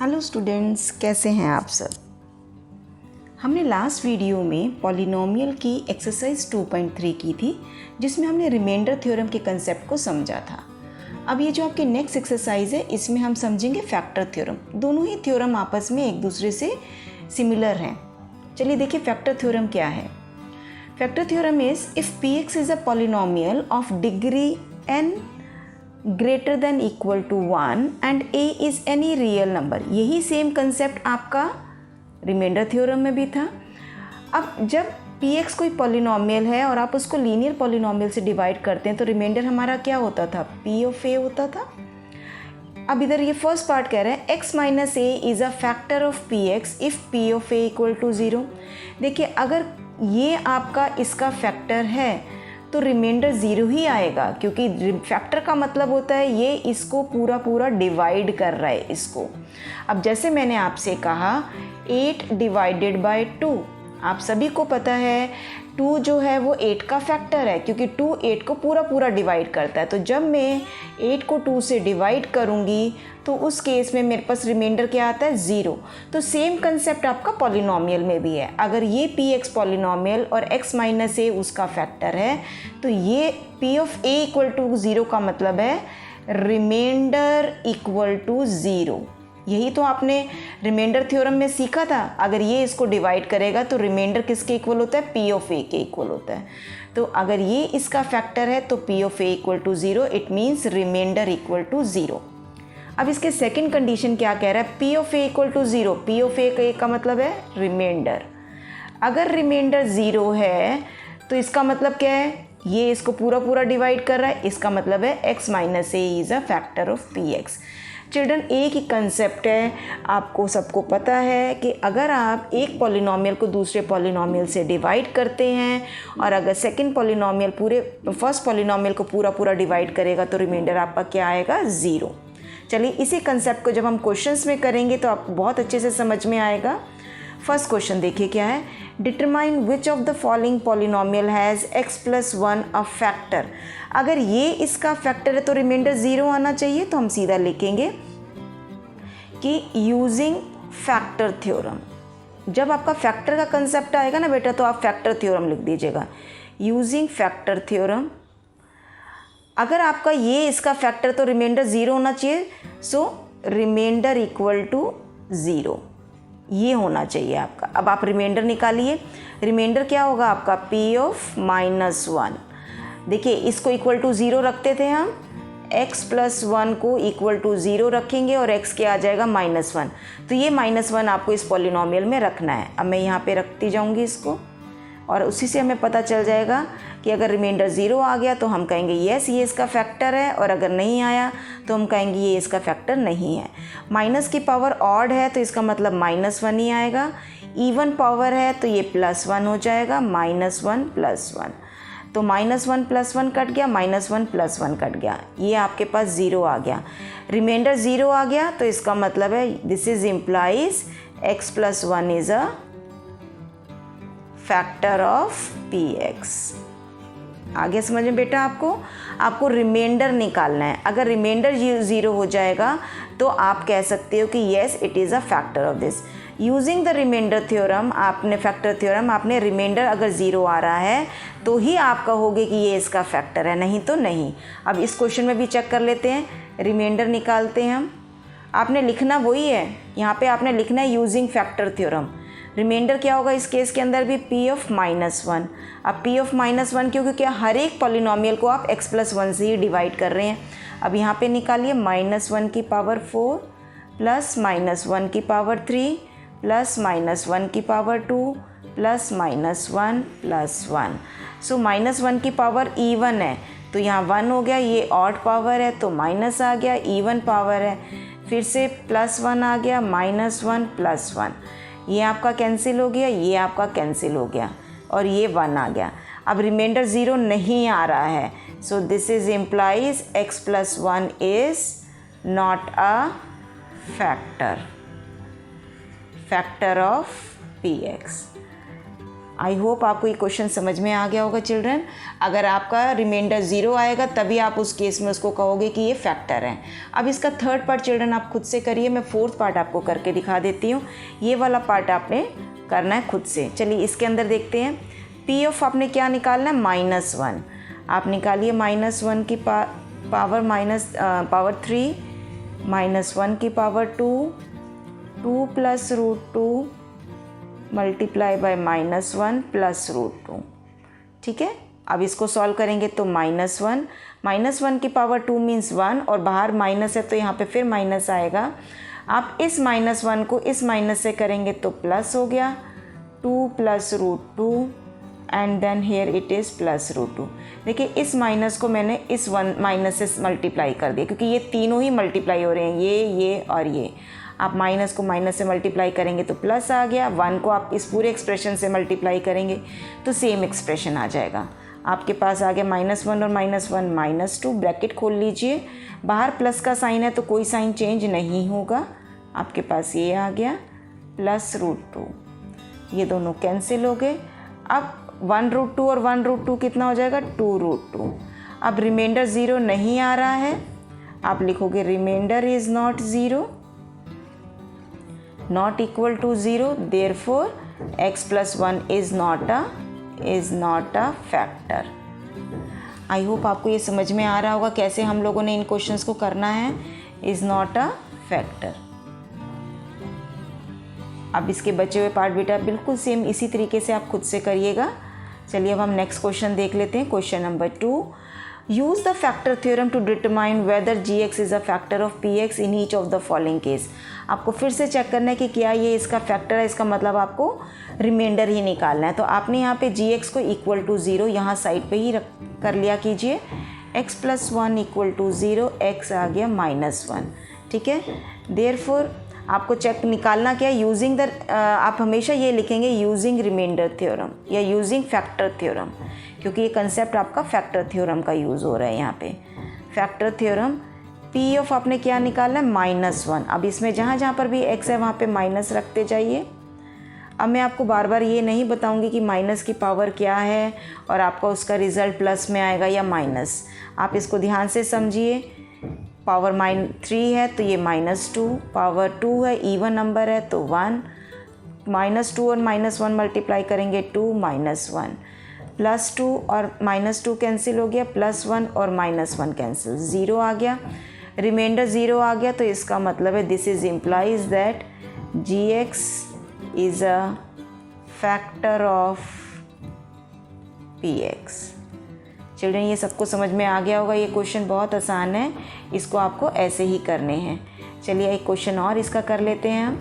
Hello students, कैसे हैं आप सब। हमने लास्ट वीडियो में पॉलिनोमियल की एक्सरसाइज 2.3 की थी, जिसमें हमने रिमाइंडर थ्योरम के कंसेप्ट को समझा था। अब ये जो आपकी नेक्स्ट एक्सरसाइज है, इसमें हम समझेंगे फैक्टर थ्योरम। दोनों ही थ्योरम आपस में एक दूसरे से सिमिलर हैं। चलिए देखिए फैक्टर थ्योरम क्या है। Factor theorem is if px is a polynomial of degree n greater than equal to 1 and a is any real number. यही सेम कंसेप्ट आपका रिमाइंडर थ्योरम में भी था। अब जब px कोई पॉलिनोमियल है और आप उसको लीनियर पॉलिनोमियल से डिवाइड करते हैं तो रिमाइंडर हमारा क्या होता था, p ऑफ a होता था। अब इधर ये फर्स्ट पार्ट कह रहे हैं x minus a is a factor of px if p of a equal to 0। देखिए अगर ये आपका इसका फैक्टर है तो रिमाइंडर 0 ही आएगा, क्योंकि फैक्टर का मतलब होता है ये इसको पूरा डिवाइड कर रहा है इसको। अब जैसे मैंने आपसे कहा 8 डिवाइडेड बाय 2, आप सभी को पता है 2 जो है वो 8 का फैक्टर है, क्योंकि 2 8 को पूरा डिवाइड करता है। तो जब मैं 8 को 2 से डिवाइड करूँगी तो उस केस में मेरे पास रिमाइंडर क्या आता है, 0। तो सेम कंसेप्ट आपका पॉलिनोमियल में भी है। अगर ये px पॉलिनोमियल और x माइनस ए उसका फैक्टर है तो ये p of a equal to 0 का मतलब है रिमाइंडर इक्वल टू 0। यही तो आपने रिमाइंडर थ्योरम में सीखा था। अगर ये इसको डिवाइड करेगा तो रिमाइंडर किसके इक्वल होता है, p ऑफ a के इक्वल होता है। तो अगर ये इसका फैक्टर है तो p of a equal to 0, it means remainder equal to 0। अब इसके सेकंड कंडीशन क्या कह रहा है, p of a equal to 0। p of a का मतलब है रिमाइंडर। अगर रिमाइंडर 0 है तो इसका मतलब क्या है, ये इसको पूरा डिवाइड कर रहा है, इसका मतलब है x minus a is a factor of px। Children एक ही कंसेप्ट है, आपको सबको पता है कि अगर आप एक पॉलिनोमियल को दूसरे पॉलिनोमियल से डिवाइड करते हैं और अगर सेकंड पॉलिनोमियल फर्स्ट पॉलिनोमियल को पूरा डिवाइड करेगा तो रिमाइंडर आपका क्या आएगा, 0। चलिए इसी कंसेप्ट को जब हम क्वेश्चंस में करेंगे तो आपको बहुत अच्छे से समझ में आएगा। फर्स्ट क्वेश्चन देखिए क्या है, determine which of the following polynomial has x plus 1 a factor. अगर ये इसका फैक्टर है तो रिमाइंडर 0 आना चाहिए। तो हम सीधा लिखेंगे कि यूजिंग फैक्टर थ्योरम। जब आपका फैक्टर का कंसेप्ट आएगा ना बेटा तो आप फैक्टर थ्योरम लिख दीजिएगा, यूजिंग फैक्टर थ्योरम। अगर आपका ये इसका फैक्टर तो रिमाइंडर 0 होना चाहिए। सो रिमाइंडर इक्वल टू 0 ये होना चाहिए आपका। अब आप रिमाइंडर निकालिए। रिमाइंडर क्या होगा आपका, p ऑफ माइनस 1। देखिए इसको इक्वल टू 0 रखते थे हम, x प्लस 1 को इक्वल टू 0 रखेंगे और x क्या आ जाएगा, -1। तो ये -1 आपको इस पॉलिनोमियल में रखना है। अब मैं यहाँ पे रखती जाऊँगी इसको और उसी से हमें पता चल जाएगा कि अगर रिमाइंडर 0 आ गया तो हम कहेंगे येस ये इसका फैक्टर है, और अगर नहीं आया तो हम कहेंगे ये इसका फैक्टर नहीं है। माइनस की पावर ऑड है तो इसका मतलब -1 ही आएगा। इवन पावर है तो ये +1 हो जाएगा, -1 + 1। तो -1 + 1 कट गया, -1 + 1 कट गया, ये आपके पास 0 आ गया। रिमाइंडर 0 आ गया तो इसका मतलब है this is implies x plus 1 is a factor of px। आगे समझ में बेटा आपको रिमाइंडर निकालना है। अगर रिमाइंडर 0 हो जाएगा तो आप कह सकते हो कि yes it is a factor of this. Using the remainder theorem, आपने फैक्टर थ्योरम, आपने रिमाइंडर अगर 0 आ रहा है तो ही आप कहोगे कि ये इसका फैक्टर है, नहीं तो नहीं। अब इस क्वेश्चन में भी चेक कर लेते हैं, रिमाइंडर निकालते हैं हम। आपने लिखना वही है, यहाँ पे आपने लिखना है यूजिंग फैक्टर थ्योरम। रिमाइंडर क्या होगा इस केस के अंदर भी, p ऑफ -1। अब p ऑफ -1 क्योंकि हर एक पॉलिनोमियल को आप x प्लस 1 से ही डिवाइड कर रहे हैं। अब यहाँ पे निकालिए -1 की पावर 4 प्लस -1 की पावर 3 प्लस -1 की पावर 2 प्लस -1 + 1। सो -1 की पावर इवन है तो यहाँ 1 हो गया, ये ऑड पावर है तो माइनस आ गया, इवन पावर है फिर से +1 आ गया, -1 + 1। ये आपका कैंसिल हो गया, ये आपका कैंसिल हो गया और ये 1 आ गया। अब रिमाइंडर 0 नहीं आ रहा है, so this is implies x plus 1 is not a factor of px। I hope आपको ये क्वेश्चन समझ में आ गया होगा चिल्ड्रन। अगर आपका रिमाइंडर 0 आएगा तभी आप उस केस में उसको कहोगे कि ये फैक्टर है। अब इसका थर्ड पार्ट चिल्ड्रन आप खुद से करिए, मैं फोर्थ पार्ट आपको करके दिखा देती हूँ। ये वाला पार्ट आपने करना है खुद से। चलिए इसके अंदर देखते हैं। पी ऑफ आपने क्या निकालना है, -1। आप निकालिए -1 की पावर 3 -1 की पावर 2 2 + √2 मल्टीप्लाई बाय -1 + √2। ठीक है, अब इसको सॉल्व करेंगे तो -1 की पावर 2 मीन्स 1 और बाहर माइनस है तो यहाँ पे फिर माइनस आएगा। आप इस -1 को इस माइनस से करेंगे तो प्लस हो गया 2 + √2 and then here it is +√2। देखिए इस माइनस को मैंने इस माइनस से मल्टीप्लाई कर दिया क्योंकि ये तीनों ही मल्टीप्लाई हो रहे हैं, ये और ये। आप माइनस को माइनस से मल्टीप्लाई करेंगे तो प्लस आ गया, 1 को आप इस पूरे एक्सप्रेशन से मल्टीप्लाई करेंगे तो सेम एक्सप्रेशन आ जाएगा। आपके पास आ गया -1 और -1 -2, ब्रैकेट खोल लीजिए। बाहर प्लस का साइन है तो कोई साइन चेंज नहीं होगा। आपके पास ये आ गया +√2, ये दोनों कैंसिल हो गए। अब 1√2 और 1√2 कितना हो जाएगा, 2√2। अब रिमाइंडर 0 नहीं आ रहा है, आप लिखोगे remainder is not 0, not equal to 0, therefore x + 1 is not a factor। I hope आपको ये समझ में आ रहा होगा कैसे हम लोगों ने इन क्वेश्चंस को करना है। Is not a factor. अब इसके बचे हुए पार्ट बेटा बिल्कुल सेम इसी तरीके से आप खुद से करिएगा। चलिए अब हम नेक्स्ट क्वेश्चन देख लेते हैं। Question number 2, use the factor theorem to determine whether gx is a factor of px in each of the following case. आपको फिर से चेक करना है कि क्या ये इसका फैक्टर है, इसका मतलब आपको रिमाइंडर ही निकालना है। तो आपने यहाँ पे gx को इक्वल टू 0 यहाँ साइड पे ही कर लिया कीजिए। x + 1 = 0, x आ गया -1। ठीक है, देयरफॉर आपको चेक निकालना क्या है, यूजिंग द आप हमेशा ये लिखेंगे यूजिंग रिमाइंडर थ्योरम या यूजिंग फैक्टर थ्योरम, क्योंकि ये कंसेप्ट आपका फैक्टर थ्योरम का यूज़ हो रहा है यहाँ पे। फैक्टर थ्योरम पी ऑफ आपने क्या निकालना है, -1। अब इसमें जहाँ जहाँ पर भी x है वहाँ पे माइनस रखते जाइए। अब मैं आपको बार बार ये नहीं बताऊंगी कि माइनस की पावर क्या है और आपका उसका रिज़ल्ट प्लस में आएगा या माइनस। आप इसको ध्यान से समझिए। पावर -3 है तो ये -2, पावर 2 है, इवन नंबर है तो 1, -2 और -1 मल्टीप्लाई करेंगे 2 -1, +2 और -2 कैंसिल हो गया, +1 और -1 कैंसिल, 0 आ गया, रिमाइंडर 0 आ गया। तो इसका मतलब है this is implies that gx is a factor of px। Children ये सबको समझ में आ गया होगा। ये क्वेश्चन बहुत आसान है, इसको आपको ऐसे ही करने हैं। चलिए एक क्वेश्चन और इसका कर लेते हैं हम।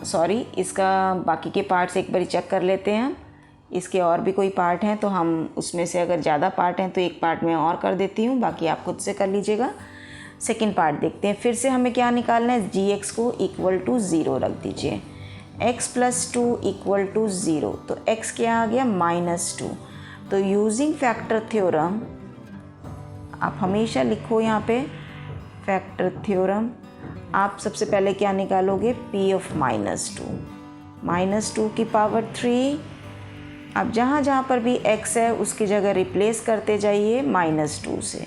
सॉरी, इसका बाकी के पार्ट्स एक बारी चेक कर लेते हैं हम। इसके और भी कोई पार्ट हैं तो हम उसमें से अगर ज़्यादा पार्ट हैं तो एक पार्ट में और कर देती हूँ, बाकी आप खुद से कर लीजिएगा। सेकंड पार्ट देखते हैं। फिर से हमें क्या निकालना है, gx को इक्वल टू 0 रख दीजिए, x + 2 = 0। तो x क्या आ गया, -2। तो यूजिंग फैक्टर थ्योरम, आप हमेशा लिखो यहाँ पे फैक्टर थ्योरम। आप सबसे पहले क्या निकालोगे, p ऑफ -2 की पावर 3। अब जहाँ जहाँ पर भी x है उसकी जगह रिप्लेस करते जाइए -2 से।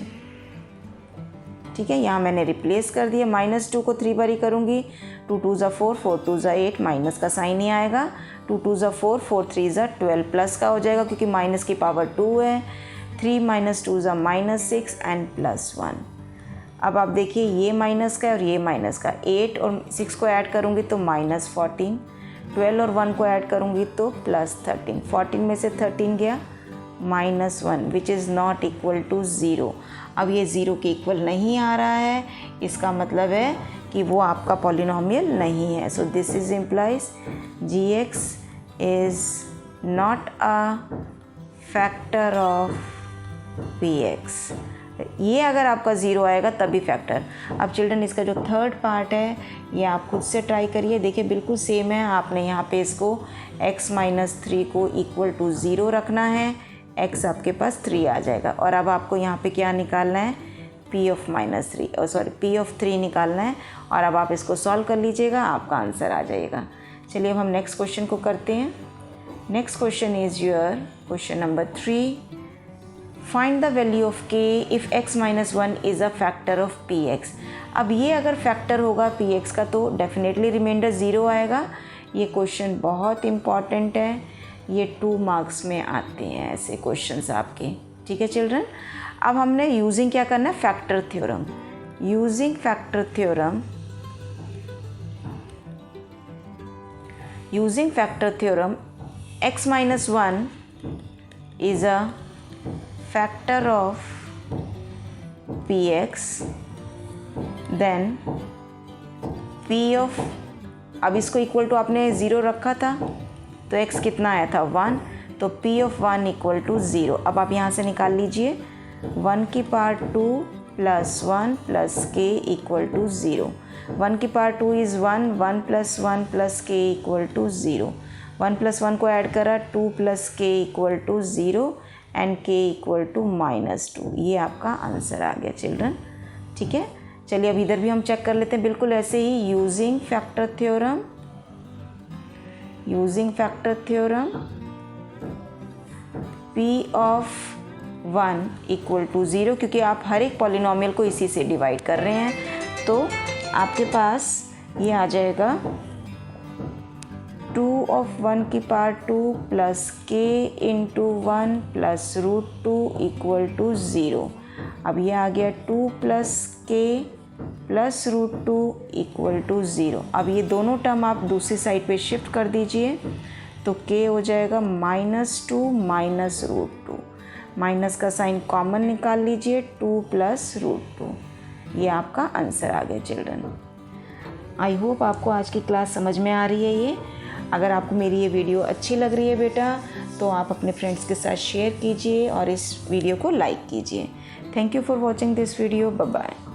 ठीक है, यहाँ मैंने रिप्लेस कर दिया। -2 को 3 बारी करूँगी, 2 2 ज़ा 4, 4 2 ज़ा 8, माइनस का साइन ही आएगा। 2 2 ज़ा 4, 4 3 ज़ा 12, प्लस का हो जाएगा क्योंकि माइनस की पावर 2 है। 3 - 2 ज़ा -6 एंड +1। अब आप देखिए ये माइनस का है और ये माइनस का। 8 और 6 को ऐड करूँगी तो -14, 12 और 1 को ऐड करूँगी तो +13। 14 में से 13 गया -1, which is not equal to 0। अब ये 0 के इक्वल नहीं आ रहा है, इसका मतलब है कि वो आपका पॉलिनोमियल नहीं है। So this is implies gx is not a factor of px। ये अगर आपका 0 आएगा तभी फैक्टर। अब चिल्ड्रन इसका जो थर्ड पार्ट है ये आप खुद से ट्राई करिए, देखिए बिल्कुल सेम है। आपने यहाँ पे इसको x - 3 को इक्वल टू 0 रखना है, x आपके पास 3 आ जाएगा। और अब आपको यहाँ पे क्या निकालना है, p ऑफ -3 निकालना है। और अब आप इसको सॉल्व कर लीजिएगा, आपका आंसर आ जाएगा। चलिए अब हम नेक्स्ट क्वेश्चन को करते हैं। Next question is your question number 3। Find the value of k if x minus 1 is a factor of px। अब ये अगर फैक्टर होगा px का तो डेफिनेटली रिमाइंडर 0 आएगा। ये क्वेश्चन बहुत इम्पॉर्टेंट है, ये 2 मार्क्स में आते हैं ऐसे क्वेश्चंस आपके। ठीक है चिल्ड्रन, अब हमने यूजिंग क्या करना है, factor theorem. Using factor theorem, using factor theorem x minus 1 is a factor of px, then p of, अब इसको इक्वल टू आपने 0 रखा था तो x कितना आया था 1, तो p of 1 इक्वल टू 0। अब आप यहाँ से निकाल लीजिए 1 की power 2 plus 1 plus k equal to 0। 1 की power 2 is 1, 1 plus 1 plus k equal to 0। 1 plus 1 को ऐड करा 2 plus k equal to 0 and k equal to -2। ये आपका आंसर आ गया चिल्ड्रन। ठीक है, चलिए अब इधर भी हम चेक कर लेते हैं बिल्कुल ऐसे ही। Using factor theorem, using factor theorem p of 1 equal to 0, क्योंकि आप हर एक पॉलिनोमियल को इसी से डिवाइड कर रहे हैं तो आपके पास ये आ जाएगा 2 of 1 की power 2 plus k into 1 plus √2 equal to 0। अब ये आ गया 2 plus k plus √2 equal to 0। अब ये दोनों टर्म आप दूसरी साइड पे शिफ्ट कर दीजिए तो k हो जाएगा -2 माइनस √2, माइनस का साइन कॉमन निकाल लीजिए 2 प्लस √2। ये आपका आंसर आ गया चिल्ड्रन। आई होप आपको आज की क्लास समझ में आ रही है। ये अगर आपको मेरी ये वीडियो अच्छी लग रही है बेटा तो आप अपने फ्रेंड्स के साथ शेयर कीजिए और इस वीडियो को लाइक कीजिए। Thank you for watching this video. Bye bye.